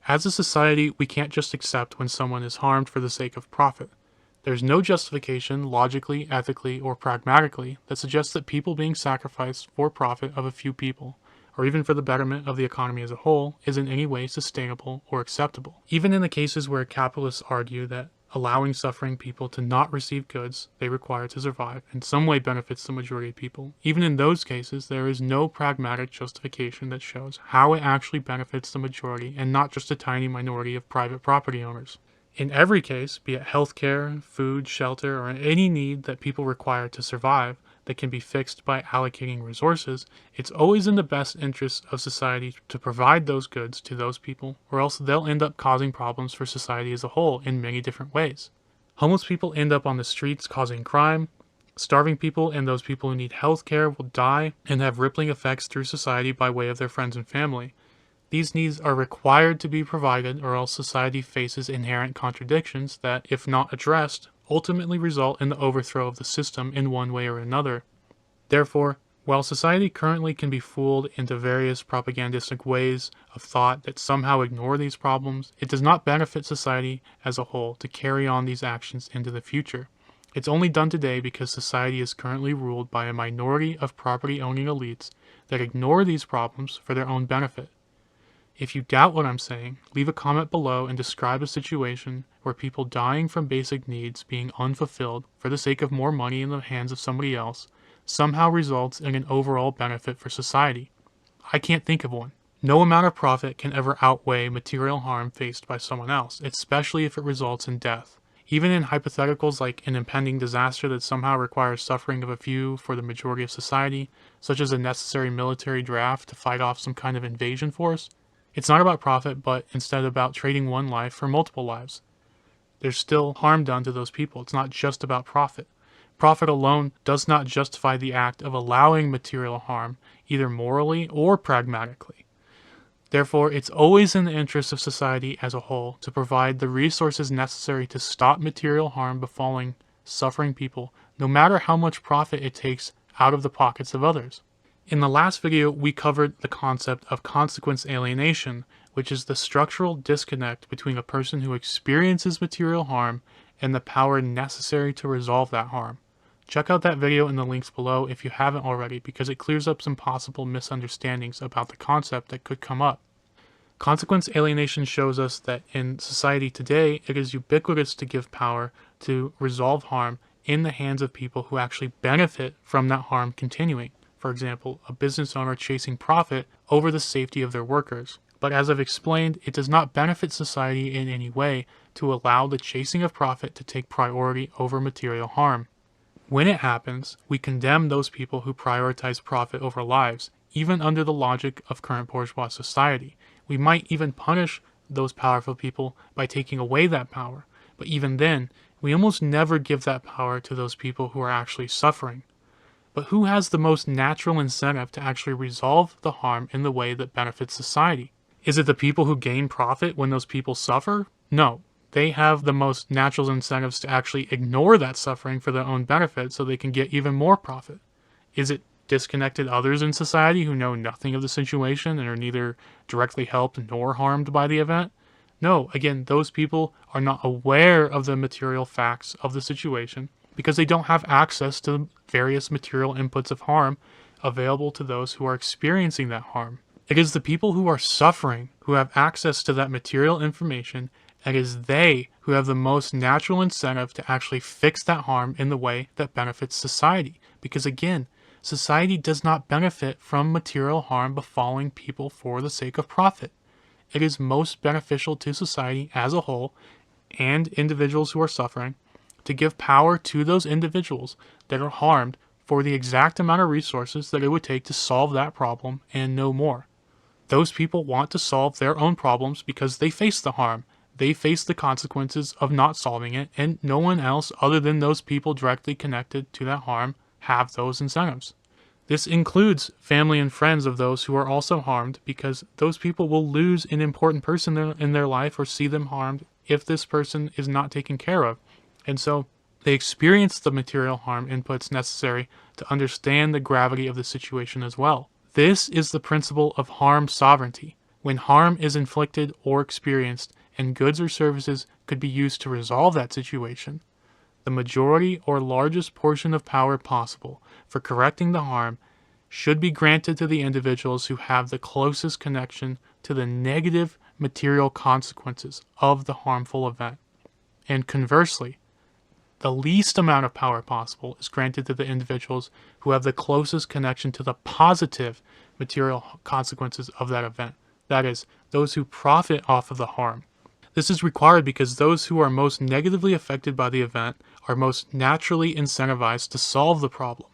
As a society, we can't just accept when someone is harmed for the sake of profit. There's no justification, logically, ethically, or pragmatically, that suggests that people being sacrificed for profit of a few people, or even for the betterment of the economy as a whole, is in any way sustainable or acceptable. Even in the cases where capitalists argue that allowing suffering people to not receive goods they require to survive in some way benefits the majority of people, even in those cases there is no pragmatic justification that shows how it actually benefits the majority and not just a tiny minority of private property owners. In every case, be it healthcare, food, shelter, or any need that people require to survive that can be fixed by allocating resources, it's always in the best interest of society to provide those goods to those people, or else they'll end up causing problems for society as a whole in many different ways. Homeless people end up on the streets causing crime. Starving people and those people who need healthcare will die and have rippling effects through society by way of their friends and family. These needs are required to be provided, or else society faces inherent contradictions that, if not addressed, ultimately result in the overthrow of the system in one way or another. Therefore, while society currently can be fooled into various propagandistic ways of thought that somehow ignore these problems, it does not benefit society as a whole to carry on these actions into the future. It's only done today because society is currently ruled by a minority of property-owning elites that ignore these problems for their own benefit. If you doubt what I'm saying, leave a comment below and describe a situation where people dying from basic needs being unfulfilled for the sake of more money in the hands of somebody else somehow results in an overall benefit for society. I can't think of one. No amount of profit can ever outweigh material harm faced by someone else, especially if it results in death. Even in hypotheticals like an impending disaster that somehow requires suffering of a few for the majority of society, such as a necessary military draft to fight off some kind of invasion force, it's not about profit, but instead about trading one life for multiple lives. There's still harm done to those people. It's not just about profit. Profit alone does not justify the act of allowing material harm, either morally or pragmatically. Therefore, it's always in the interest of society as a whole to provide the resources necessary to stop material harm befalling suffering people, no matter how much profit it takes out of the pockets of others. In the last video, we covered the concept of consequence alienation, which is the structural disconnect between a person who experiences material harm and the power necessary to resolve that harm. Check out that video in the links below if you haven't already, because it clears up some possible misunderstandings about the concept that could come up. Consequence alienation shows us that in society today, it is ubiquitous to give power to resolve harm in the hands of people who actually benefit from that harm continuing. For example, a business owner chasing profit over the safety of their workers. But as I've explained, it does not benefit society in any way to allow the chasing of profit to take priority over material harm. When it happens, we condemn those people who prioritize profit over lives, even under the logic of current bourgeois society. We might even punish those powerful people by taking away that power, but even then, we almost never give that power to those people who are actually suffering. But who has the most natural incentive to actually resolve the harm in the way that benefits society? Is it the people who gain profit when those people suffer? No. They have the most natural incentives to actually ignore that suffering for their own benefit so they can get even more profit. Is it disconnected others in society who know nothing of the situation and are neither directly helped nor harmed by the event? No, again, those people are not aware of the material facts of the situation because they don't have access to the various material inputs of harm available to those who are experiencing that harm. It is the people who are suffering who have access to that material information, and it is they who have the most natural incentive to actually fix that harm in the way that benefits society. Because again, society does not benefit from material harm befalling people for the sake of profit. It is most beneficial to society as a whole and individuals who are suffering to give power to those individuals that are harmed for the exact amount of resources that it would take to solve that problem and no more. Those people want to solve their own problems because they face the harm. They face the consequences of not solving it, and no one else other than those people directly connected to that harm have those incentives. This includes family and friends of those who are also harmed, because those people will lose an important person in their life or see them harmed if this person is not taken care of. And so they experience the material harm inputs necessary to understand the gravity of the situation as well. This is the principle of harm sovereignty. When harm is inflicted or experienced, and goods or services could be used to resolve that situation, the majority or largest portion of power possible for correcting the harm should be granted to the individuals who have the closest connection to the negative material consequences of the harmful event. And conversely, the least amount of power possible is granted to the individuals who have the closest connection to the positive material consequences of that event. That is, those who profit off of the harm. This is required because those who are most negatively affected by the event are most naturally incentivized to solve the problem.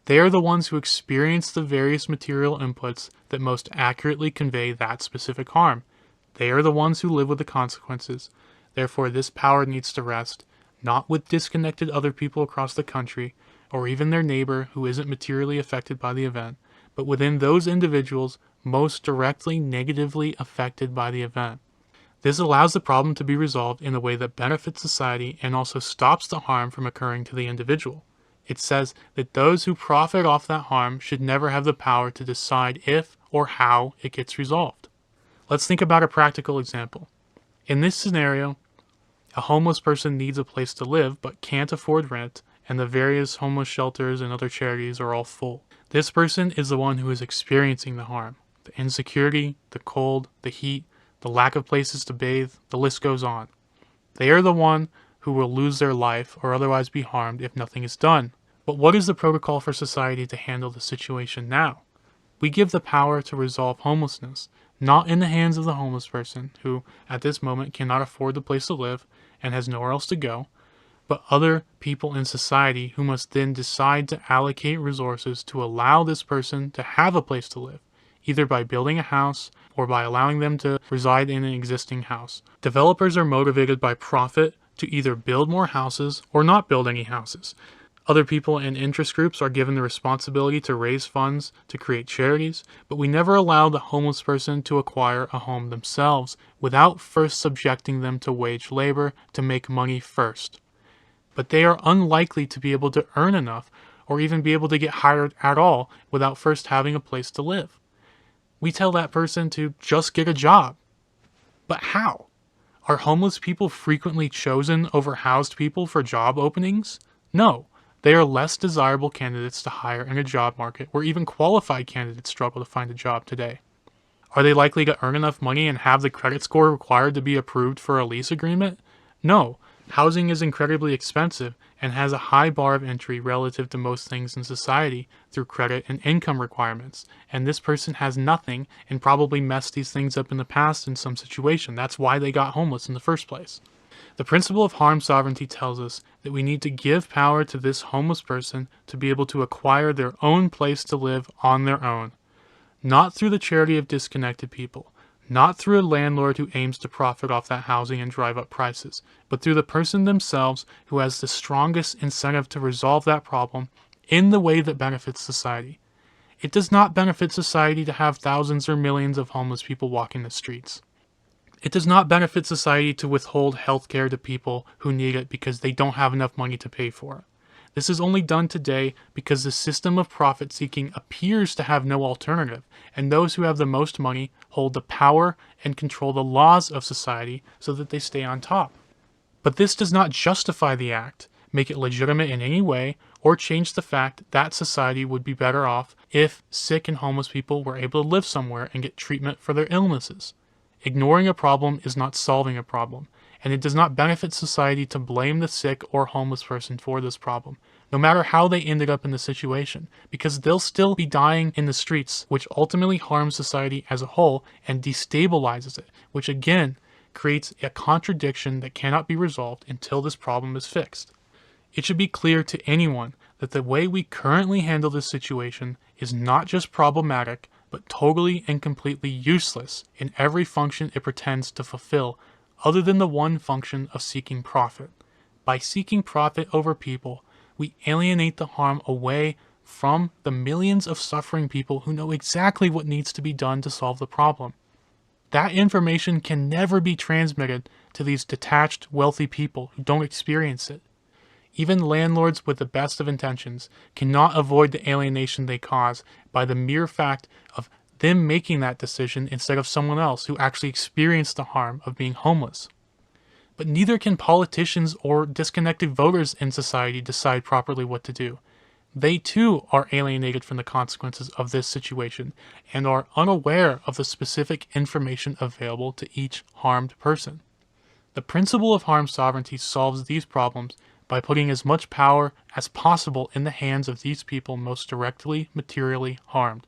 They are the ones who experience the various material inputs that most accurately convey that specific harm. They are the ones who live with the consequences. Therefore, this power needs to rest not with disconnected other people across the country, or even their neighbor who isn't materially affected by the event, but within those individuals most directly negatively affected by the event. This allows the problem to be resolved in a way that benefits society and also stops the harm from occurring to the individual. It says that those who profit off that harm should never have the power to decide if or how it gets resolved. Let's think about a practical example. In this scenario, a homeless person needs a place to live but can't afford rent, and the various homeless shelters and other charities are all full. This person is the one who is experiencing the harm. The insecurity, the cold, the heat, the lack of places to bathe, the list goes on. They are the one who will lose their life or otherwise be harmed if nothing is done. But what is the protocol for society to handle the situation now? We give the power to resolve homelessness, not in the hands of the homeless person, who at this moment cannot afford the place to live and has nowhere else to go, but other people in society who must then decide to allocate resources to allow this person to have a place to live, either by building a house or by allowing them to reside in an existing house. Developers are motivated by profit to either build more houses or not build any houses. Other people and interest groups are given the responsibility to raise funds to create charities, but we never allow the homeless person to acquire a home themselves without first subjecting them to wage labor to make money first. But they are unlikely to be able to earn enough or even be able to get hired at all without first having a place to live. We tell that person to just get a job. But how? Are homeless people frequently chosen over housed people for job openings? No. They are less desirable candidates to hire in a job market where even qualified candidates struggle to find a job today. Are they likely to earn enough money and have the credit score required to be approved for a lease agreement? No. Housing is incredibly expensive and has a high bar of entry relative to most things in society through credit and income requirements, and this person has nothing and probably messed these things up in the past in some situation. That's why they got homeless in the first place. The principle of harm sovereignty tells us that we need to give power to this homeless person to be able to acquire their own place to live on their own, not through the charity of disconnected people, not through a landlord who aims to profit off that housing and drive up prices, but through the person themselves who has the strongest incentive to resolve that problem in the way that benefits society. It does not benefit society to have thousands or millions of homeless people walking the streets. It does not benefit society to withhold health care to people who need it because they don't have enough money to pay for it. This is only done today because the system of profit-seeking appears to have no alternative, and those who have the most money hold the power and control the laws of society so that they stay on top. But this does not justify the act, make it legitimate in any way, or change the fact that society would be better off if sick and homeless people were able to live somewhere and get treatment for their illnesses. Ignoring a problem is not solving a problem, and it does not benefit society to blame the sick or homeless person for this problem, no matter how they ended up in the situation, because they'll still be dying in the streets, which ultimately harms society as a whole and destabilizes it, which again creates a contradiction that cannot be resolved until this problem is fixed. It should be clear to anyone that the way we currently handle this situation is not just problematic, but totally and completely useless in every function it pretends to fulfill, other than the one function of seeking profit. By seeking profit over people, we alienate the harm away from the millions of suffering people who know exactly what needs to be done to solve the problem. That information can never be transmitted to these detached, wealthy people who don't experience it. Even landlords with the best of intentions cannot avoid the alienation they cause by the mere fact of them making that decision instead of someone else who actually experienced the harm of being homeless. But neither can politicians or disconnected voters in society decide properly what to do. They too are alienated from the consequences of this situation and are unaware of the specific information available to each harmed person. The principle of harm sovereignty solves these problems by putting as much power as possible in the hands of these people most directly materially harmed.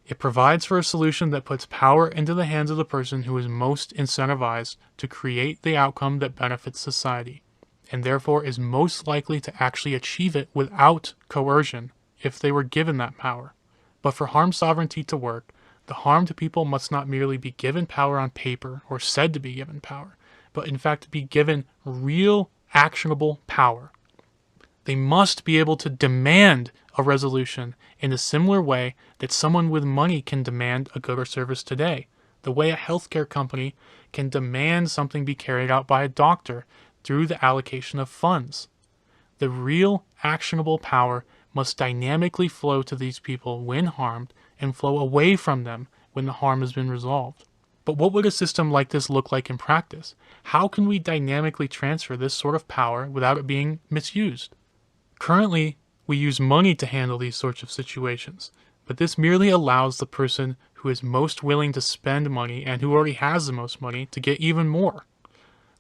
It provides for a solution that puts power into the hands of the person who is most incentivized to create the outcome that benefits society, and therefore is most likely to actually achieve it without coercion if they were given that power. But for harm sovereignty to work, the harmed people must not merely be given power on paper or said to be given power, but in fact be given real, actionable power. They must be able to demand a resolution in a similar way that someone with money can demand a good or service today, the way a healthcare company can demand something be carried out by a doctor through the allocation of funds. The real, actionable power must dynamically flow to these people when harmed and flow away from them when the harm has been resolved. But what would a system like this look like in practice? How can we dynamically transfer this sort of power without it being misused? Currently, we use money to handle these sorts of situations, but this merely allows the person who is most willing to spend money and who already has the most money to get even more.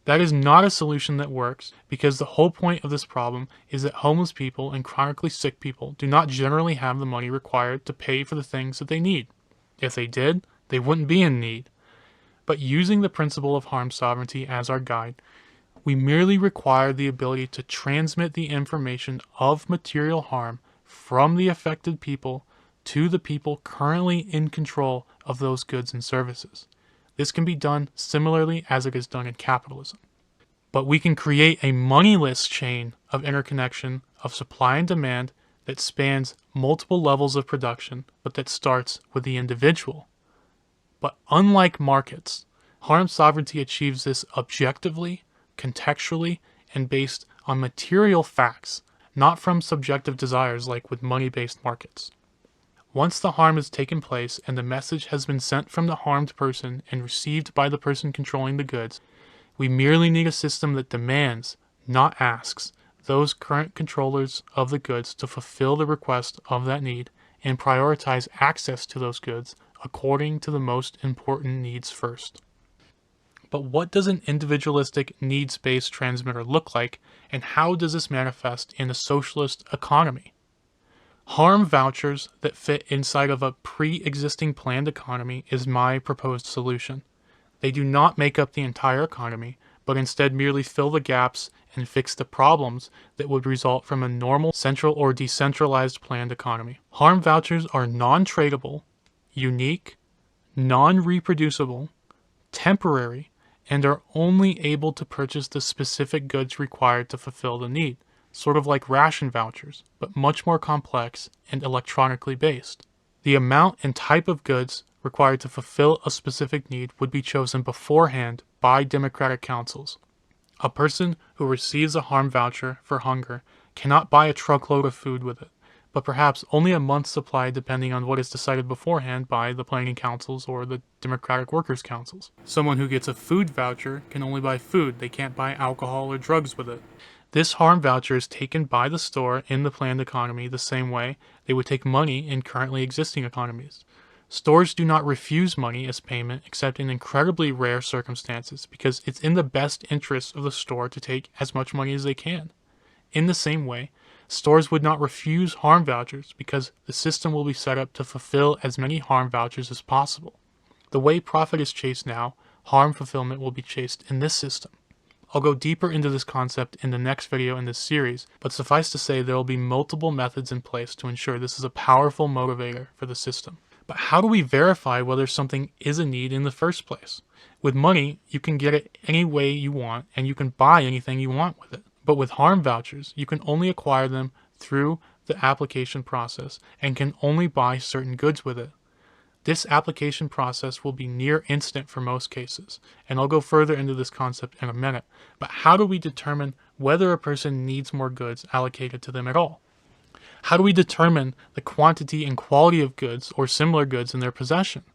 That is not a solution that works, because the whole point of this problem is that homeless people and chronically sick people do not generally have the money required to pay for the things that they need. If they did, they wouldn't be in need. But using the principle of harm sovereignty as our guide, we merely require the ability to transmit the information of material harm from the affected people to the people currently in control of those goods and services. This can be done similarly as it is done in capitalism. But we can create a moneyless chain of interconnection of supply and demand that spans multiple levels of production, but that starts with the individual. But unlike markets, harm sovereignty achieves this objectively, contextually, and based on material facts, not from subjective desires like with money-based markets. Once the harm has taken place and the message has been sent from the harmed person and received by the person controlling the goods, we merely need a system that demands, not asks, those current controllers of the goods to fulfill the request of that need and prioritize access to those goods according to the most important needs first. But what does an individualistic, needs-based transmitter look like, and how does this manifest in a socialist economy? Harm vouchers that fit inside of a pre-existing planned economy is my proposed solution. They do not make up the entire economy, but instead merely fill the gaps and fix the problems that would result from a normal central or decentralized planned economy. Harm vouchers are non-tradable, unique, non-reproducible, temporary, and are only able to purchase the specific goods required to fulfill the need, sort of like ration vouchers, but much more complex and electronically based. The amount and type of goods required to fulfill a specific need would be chosen beforehand by democratic councils. A person who receives a harm voucher for hunger cannot buy a truckload of food with it, but perhaps only a month's supply depending on what is decided beforehand by the planning councils or the democratic workers' councils. Someone who gets a food voucher can only buy food, they can't buy alcohol or drugs with it. This harm voucher is taken by the store in the planned economy the same way they would take money in currently existing economies. Stores do not refuse money as payment except in incredibly rare circumstances because it's in the best interest of the store to take as much money as they can. In the same way, stores would not refuse harm vouchers because the system will be set up to fulfill as many harm vouchers as possible. The way profit is chased now, harm fulfillment will be chased in this system. I'll go deeper into this concept in the next video in this series, but suffice to say there will be multiple methods in place to ensure this is a powerful motivator for the system. But how do we verify whether something is a need in the first place? With money, you can get it any way you want, and you can buy anything you want with it. But with harm vouchers, you can only acquire them through the application process and can only buy certain goods with it. This application process will be near instant for most cases, and I'll go further into this concept in a minute. But how do we determine whether a person needs more goods allocated to them at all? How do we determine the quantity and quality of goods or similar goods in their possession?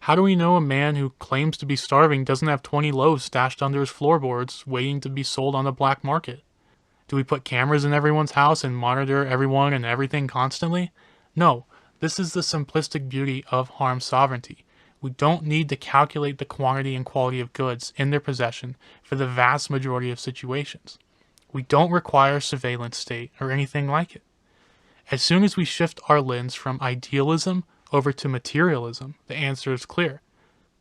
How do we know a man who claims to be starving doesn't have 20 loaves stashed under his floorboards waiting to be sold on the black market? Do we put cameras in everyone's house and monitor everyone and everything constantly? No, this is the simplistic beauty of harm sovereignty. We don't need to calculate the quantity and quality of goods in their possession for the vast majority of situations. We don't require a surveillance state or anything like it. As soon as we shift our lens from idealism over to materialism, the answer is clear.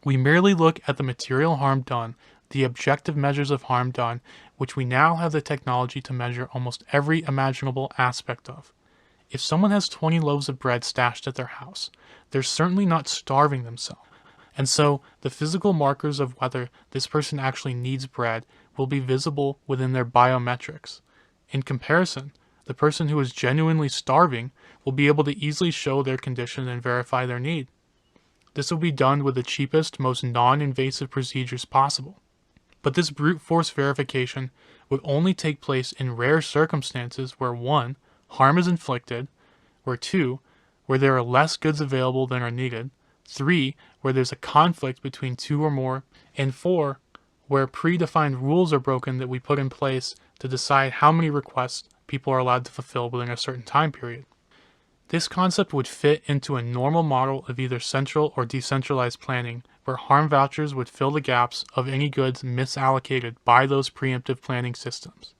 We merely look at the material harm done, the objective measures of harm done, which we now have the technology to measure almost every imaginable aspect of. If someone has 20 loaves of bread stashed at their house, they're certainly not starving themselves. And so, the physical markers of whether this person actually needs bread will be visible within their biometrics. In comparison, the person who is genuinely starving will be able to easily show their condition and verify their need. This will be done with the cheapest, most non-invasive procedures possible. But this brute force verification would only take place in rare circumstances where 1. Harm is inflicted, where 2. Where there are less goods available than are needed, 3. Where there's a conflict between 2 or more, and 4. Where predefined rules are broken that we put in place to decide how many requests people are allowed to fulfill within a certain time period. This concept would fit into a normal model of either central or decentralized planning, where harm vouchers would fill the gaps of any goods misallocated by those preemptive planning systems.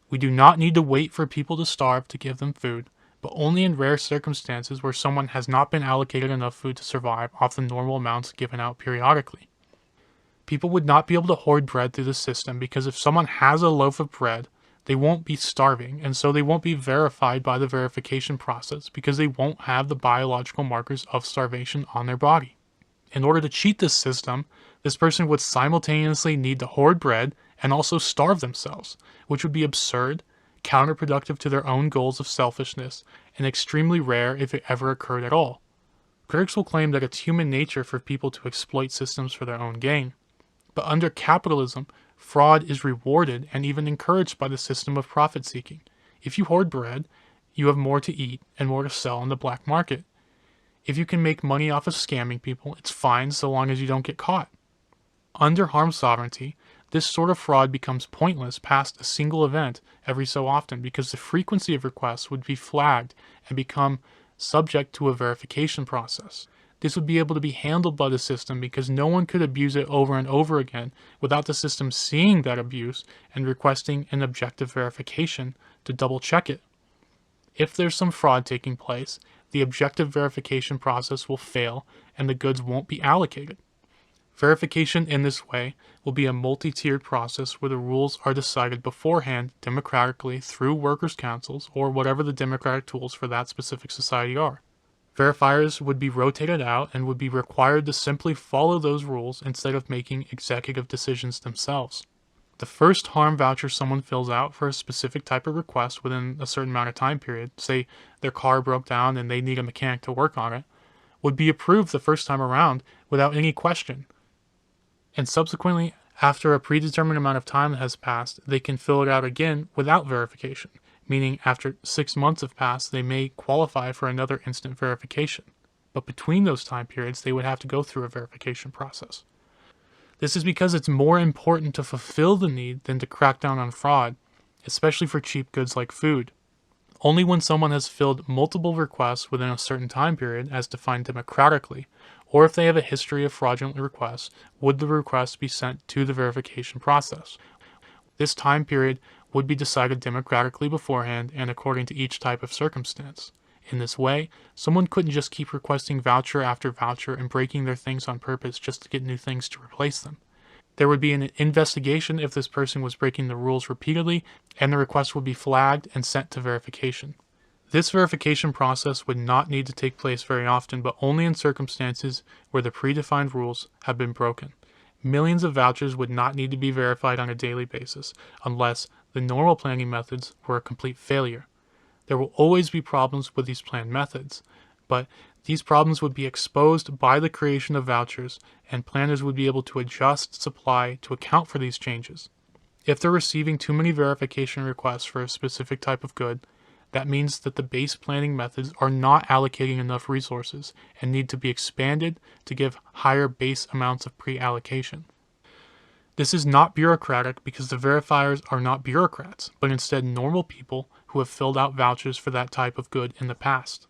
We do not need to wait for people to starve to give them food, but only in rare circumstances where someone has not been allocated enough food to survive off the normal amounts given out periodically. People would not be able to hoard bread through the system because if someone has a loaf of bread, they won't be starving, and so they won't be verified by the verification process because they won't have the biological markers of starvation on their body. In order to cheat this system, this person would simultaneously need to hoard bread and also starve themselves, which would be absurd, counterproductive to their own goals of selfishness, and extremely rare if it ever occurred at all. Critics will claim that it's human nature for people to exploit systems for their own gain. But under capitalism, fraud is rewarded and even encouraged by the system of profit seeking. If you hoard bread, you have more to eat and more to sell on the black market. If you can make money off of scamming people, it's fine so long as you don't get caught. Under harm sovereignty, this sort of fraud becomes pointless past a single event every so often because the frequency of requests would be flagged and become subject to a verification process. This would be able to be handled by the system because no one could abuse it over and over again without the system seeing that abuse and requesting an objective verification to double check it. If there's some fraud taking place, the objective verification process will fail and the goods won't be allocated. Verification in this way will be a multi-tiered process where the rules are decided beforehand democratically through workers' councils or whatever the democratic tools for that specific society are. Verifiers would be rotated out and would be required to simply follow those rules instead of making executive decisions themselves. The first harm voucher someone fills out for a specific type of request within a certain amount of time period, say their car broke down and they need a mechanic to work on it, would be approved the first time around without any question. And subsequently, after a predetermined amount of time has passed, they can fill it out again without verification, meaning after 6 months have passed, they may qualify for another instant verification. But between those time periods, they would have to go through a verification process. This is because it's more important to fulfill the need than to crack down on fraud, especially for cheap goods like food. Only when someone has filled multiple requests within a certain time period, as defined democratically, or if they have a history of fraudulent requests, would the request be sent to the verification process. This time period would be decided democratically beforehand and according to each type of circumstance. In this way, someone couldn't just keep requesting voucher after voucher and breaking their things on purpose just to get new things to replace them. There would be an investigation if this person was breaking the rules repeatedly, and the request would be flagged and sent to verification. This verification process would not need to take place very often, but only in circumstances where the predefined rules have been broken. Millions of vouchers would not need to be verified on a daily basis, unless the normal planning methods were a complete failure. There will always be problems with these planned methods, but these problems would be exposed by the creation of vouchers, and planners would be able to adjust supply to account for these changes. If they're receiving too many verification requests for a specific type of good, That means that the base planning methods are not allocating enough resources and need to be expanded to give higher base amounts of pre-allocation. This is not bureaucratic because the verifiers are not bureaucrats, but instead normal people who have filled out vouchers for that type of good in the past.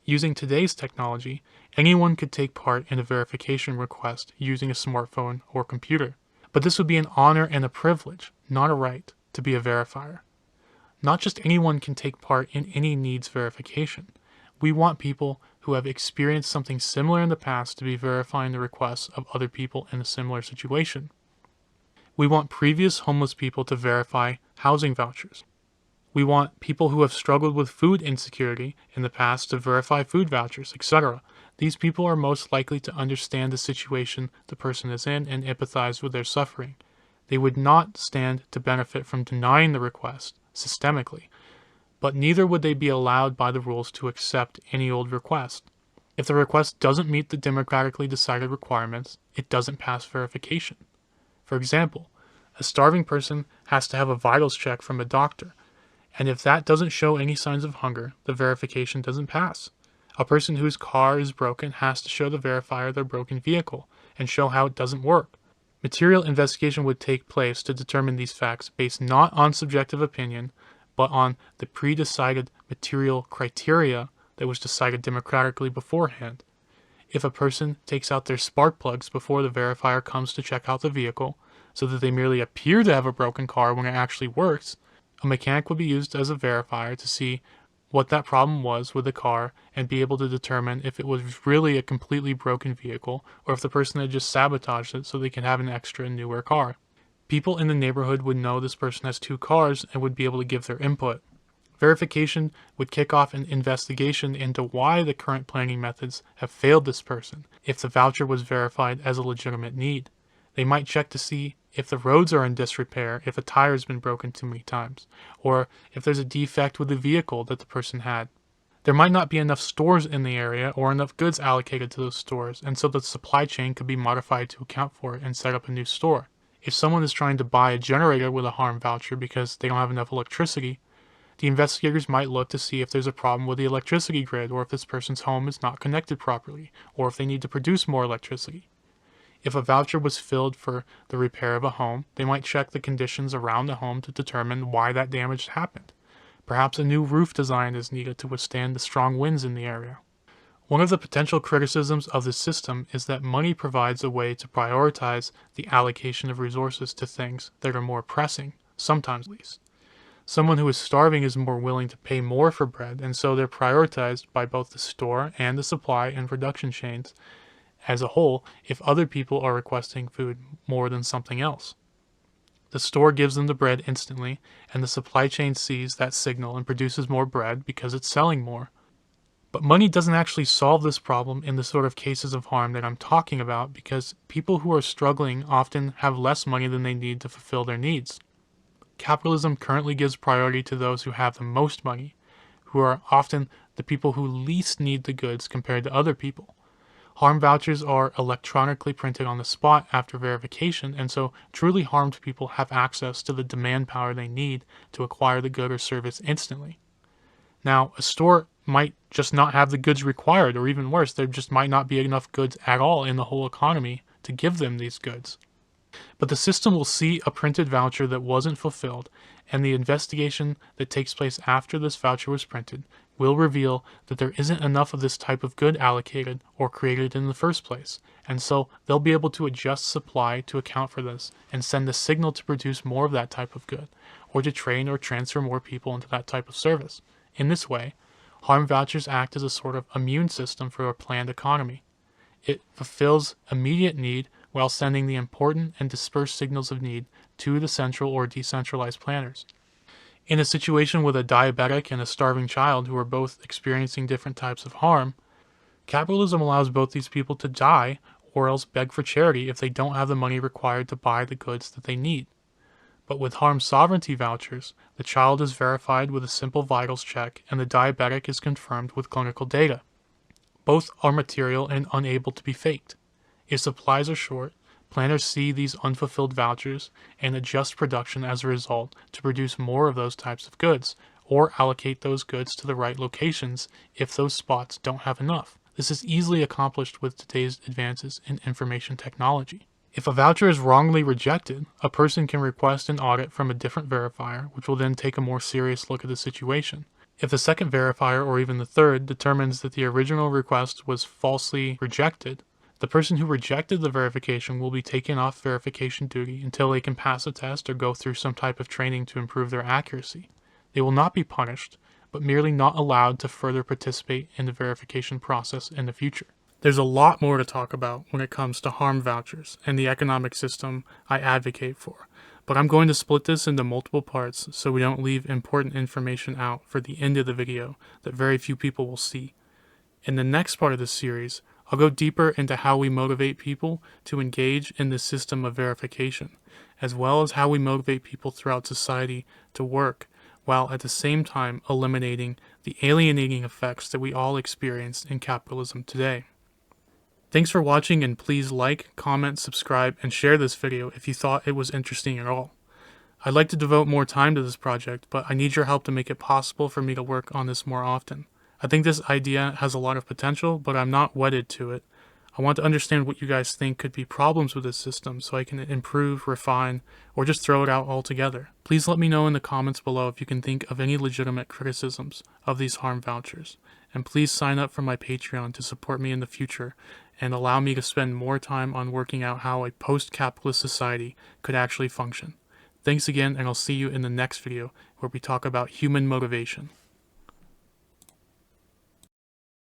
Using today's technology, anyone could take part in a verification request using a smartphone or computer. But this would be an honor and a privilege, not a right, to be a verifier. Not just anyone can take part in any needs verification. We want people who have experienced something similar in the past to be verifying the requests of other people in a similar situation. We want previous homeless people to verify housing vouchers. We want people who have struggled with food insecurity in the past to verify food vouchers, etc. These people are most likely to understand the situation the person is in and empathize with their suffering. They would not stand to benefit from denying the request systemically, but neither would they be allowed by the rules to accept any old request. If the request doesn't meet the democratically decided requirements, it doesn't pass verification. For example, a starving person has to have a vitals check from a doctor, and if that doesn't show any signs of hunger, the verification doesn't pass. A person whose car is broken has to show the verifier their broken vehicle and show how it doesn't work. Material investigation would take place to determine these facts based not on subjective opinion, but on the pre-decided material criteria that was decided democratically beforehand. If a person takes out their spark plugs before the verifier comes to check out the vehicle, so that they merely appear to have a broken car when it actually works, a mechanic would be used as a verifier to see what that problem was with the car and be able to determine if it was really a completely broken vehicle or if the person had just sabotaged it so they can have an extra newer car. People in the neighborhood would know this person has two cars and would be able to give their input. Verification would kick off an investigation into why the current planning methods have failed this person if the voucher was verified as a legitimate need. They might check to see if the roads are in disrepair, if a tire has been broken too many times, or if there's a defect with the vehicle that the person had. There might not be enough stores in the area or enough goods allocated to those stores, and so the supply chain could be modified to account for it and set up a new store. If someone is trying to buy a generator with a harm voucher because they don't have enough electricity, the investigators might look to see if there's a problem with the electricity grid, or if this person's home is not connected properly, or if they need to produce more electricity. If a voucher was filled for the repair of a home, they might check the conditions around the home to determine why that damage happened. Perhaps a new roof design is needed to withstand the strong winds in the area. One of the potential criticisms of this system is that money provides a way to prioritize the allocation of resources to things that are more pressing, sometimes at least. Someone who is starving is more willing to pay more for bread, and so they're prioritized by both the store and the supply and production chains as a whole if other people are requesting food more than something else. The store gives them the bread instantly, and the supply chain sees that signal and produces more bread because it's selling more. But money doesn't actually solve this problem in the sort of cases of harm that I'm talking about, because people who are struggling often have less money than they need to fulfill their needs. Capitalism currently gives priority to those who have the most money, who are often the people who least need the goods compared to other people. Harm vouchers are electronically printed on the spot after verification, and so truly harmed people have access to the demand power they need to acquire the good or service instantly. Now, a store might just not have the goods required, or even worse, there just might not be enough goods at all in the whole economy to give them these goods. But the system will see a printed voucher that wasn't fulfilled, and the investigation that takes place after this voucher was printed will reveal that there isn't enough of this type of good allocated or created in the first place, and so they'll be able to adjust supply to account for this and send a signal to produce more of that type of good, or to train or transfer more people into that type of service. In this way, harm vouchers act as a sort of immune system for a planned economy. It fulfills immediate need while sending the important and dispersed signals of need to the central or decentralized planners. In a situation with a diabetic and a starving child who are both experiencing different types of harm, capitalism allows both these people to die or else beg for charity if they don't have the money required to buy the goods that they need. But with harm sovereignty vouchers, the child is verified with a simple vitals check and the diabetic is confirmed with clinical data. Both are material and unable to be faked. If supplies are short, planners see these unfulfilled vouchers and adjust production as a result to produce more of those types of goods, or allocate those goods to the right locations if those spots don't have enough. This is easily accomplished with today's advances in information technology. If a voucher is wrongly rejected, a person can request an audit from a different verifier, which will then take a more serious look at the situation. If the second verifier, or even the third, determines that the original request was falsely rejected, the person who rejected the verification will be taken off verification duty until they can pass a test or go through some type of training to improve their accuracy. They will not be punished, but merely not allowed to further participate in the verification process in the future. There's a lot more to talk about when it comes to harm vouchers and the economic system I advocate for, but I'm going to split this into multiple parts so we don't leave important information out for the end of the video that very few people will see. In the next part of this series, I'll go deeper into how we motivate people to engage in this system of verification, as well as how we motivate people throughout society to work, while at the same time eliminating the alienating effects that we all experience in capitalism today. Thanks for watching, and please like, comment, subscribe, and share this video if you thought it was interesting at all. I'd like to devote more time to this project, but I need your help to make it possible for me to work on this more often. I think this idea has a lot of potential, but I'm not wedded to it. I want to understand what you guys think could be problems with this system so I can improve, refine, or just throw it out altogether. Please let me know in the comments below if you can think of any legitimate criticisms of these harm vouchers. And please sign up for my Patreon to support me in the future and allow me to spend more time on working out how a post-capitalist society could actually function. Thanks again, and I'll see you in the next video where we talk about human motivation.